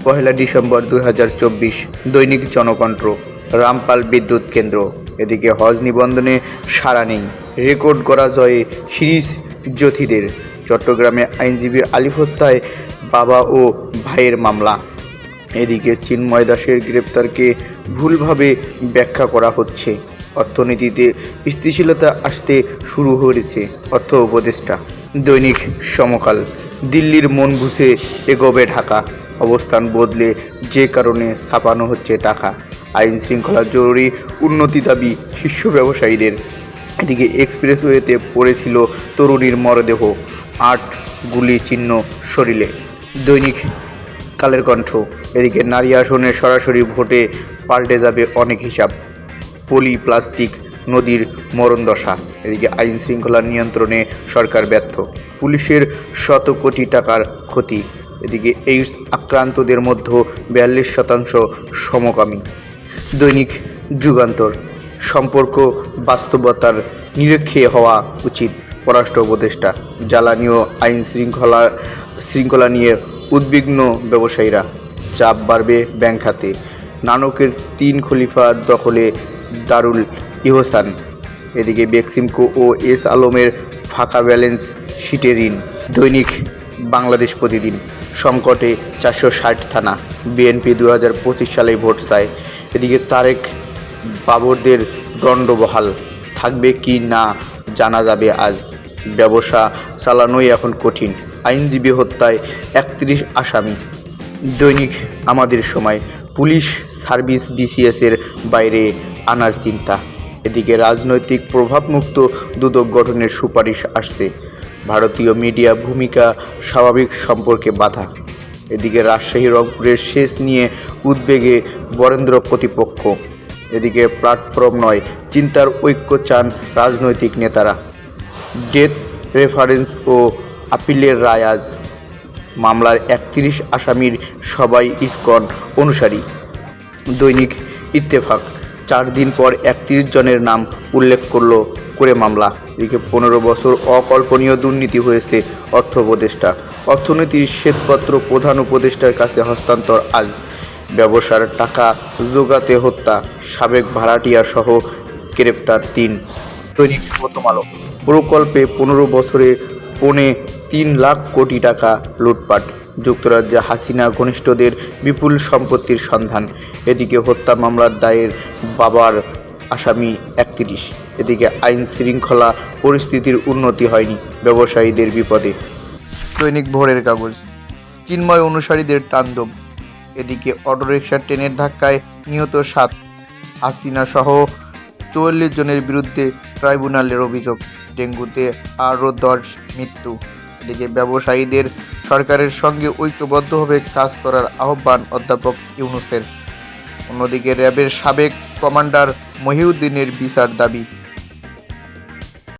পহেলা December 2024। দৈনিক জনকণ্ঠ। রামপাল বিদ্যুৎ কেন্দ্র। এদিকে হজ নিবন্ধনে সাড়া নেই, রেকর্ড করা জয়ে সিরিজ জ্যোতিদের। চট্টগ্রামে আইনজীবী আলিফ হত্যায় বাবা ও ভাইয়ের মামলা। এদিকে চিন্ময় দাসের গ্রেপ্তারকে ভুলভাবে ব্যাখ্যা করা হচ্ছে। অর্থনীতিতে স্থিতিশীলতা আসতে শুরু হয়েছে, অর্থ উপদেষ্টা। দৈনিক সমকাল। দিল্লির মন বুঝে এগোবে ঢাকা, অবস্থান বদলে যে কারণে ছাপানো হচ্ছে টাকা। আইন শৃঙ্খলা জরুরি, উন্নতি দাবি শীর্ষ ব্যবসায়ীদের। এদিকে এক্সপ্রেসওয়েতে পড়েছিল তরুণীর মরদেহ, 8 গুলি চিহ্ন শরীরে। দৈনিক কালের কণ্ঠ। এদিকে নারী আসনে সরাসরি ভোটে পাল্টে যাবে অনেক হিসাব। পলি প্লাস্টিক নদীর মরণদশা। এদিকে আইন শৃঙ্খলা নিয়ন্ত্রণে সরকার ব্যর্থ, পুলিশের শত কোটি টাকার ক্ষতি। এদিকে এইডস আক্রান্তদের মধ্যে 42% সমকামী। দৈনিক যুগান্তর। সম্পর্ক বাস্তবতার নিরীক্ষে হওয়া উচিত, পররাষ্ট্র উপদেষ্টা। জ্বালানি ও আইন শৃঙ্খলা নিয়ে উদ্বিগ্ন ব্যবসায়ীরা। চাপ বাড়বে ব্যাংক খাতে। নানকের 3 খলিফা দখলে দারুল ইহসান। এদিকে বেক্সিমকো ও এস আলমের ফাঁকা ব্যালেন্স শিটে ঋণ। দৈনিক বাংলাদেশ প্রতিদিন। সংকটে 460 থানা, বিএনপি 2025 সালে ভোট চায়। এদিকে তারেক বাবরদের দণ্ড বহাল থাকবে কি না জানা যাবে আজ। ব্যবসা চালানোই এখন কঠিন, আইনজীবী হত্যায় 31 আসামি। দৈনিক আমাদের সময়। পুলিশ সার্ভিস বিসিএসের বাইরে আনার চিন্তা। এদিকে রাজনৈতিক প্রভাবমুক্ত দুদক গঠনের সুপারিশ আসছে। ভারতীয় মিডিয়া ভূমিকা স্বাভাবিক সম্পর্কে বাধা। এদিকে রাজশাহী রংপুরের শেষ নিয়ে উদ্বেগে বরেন্দ্র কর্তৃপক্ষ। এদিকে প্ল্যাটফর্ম নয়, চিন্তার ঐক্য চান রাজনৈতিক নেতারা। ডেথ রেফারেন্স ও আপিলের রায় আজ। মামলার 31 আসামির সবাই ইসকন অনুসারী। দৈনিক ইত্তেফাক। 4 দিন পর 31 জনের নাম উল্লেখ করে মামলা। এদিকে 15 বছর অকল্পনীয় দুর্নীতি হয়েছে, অর্থ উপদেষ্টা। অর্থনীতির শ্বেতপত্র প্রধান উপদেষ্টার কাছে হস্তান্তর আজ। ব্যবসার টাকা জোগাতে হত্যা, সাবেক ভাড়াটিয়া সহ গ্রেপ্তার 3। দৈনিক প্রথম আলো। প্রকল্পে 15 বছরে 3 লাখ কোটি টাকা লুটপাট। যুক্তরাজ্যে হাসিনা ঘনিষ্ঠদের বিপুল সম্পত্তির সন্ধান। এদিকে হত্যা মামলার দায়ের বাবার আসামি 31। এদিকে আইন শৃঙ্খলা পরিস্থিতির উন্নতি হয়নি, ব্যবসায়ীদের বিপদে। দৈনিক ভোরের কাগজ। চিন্ময় অনুসারীদের তাণ্ডব। এদিকে অটোরিকশা ট্রেনের ধাক্কায় নিহত 7, হাসিনা সহ 44 জনের বিরুদ্ধে ট্রাইব্যুনালের অভিযোগ। ডেঙ্গুতে আরও 10 মৃত্যু। এদিকে ব্যবসায়ীদের সরকারের সঙ্গে ঐক্যবদ্ধভাবে কাজ করার আহ্বান অধ্যাপক ইউনূসের। অন্যদিকে র্যাবের সাবেক কমান্ডার মহিউদ্দিনের বিচার দাবি।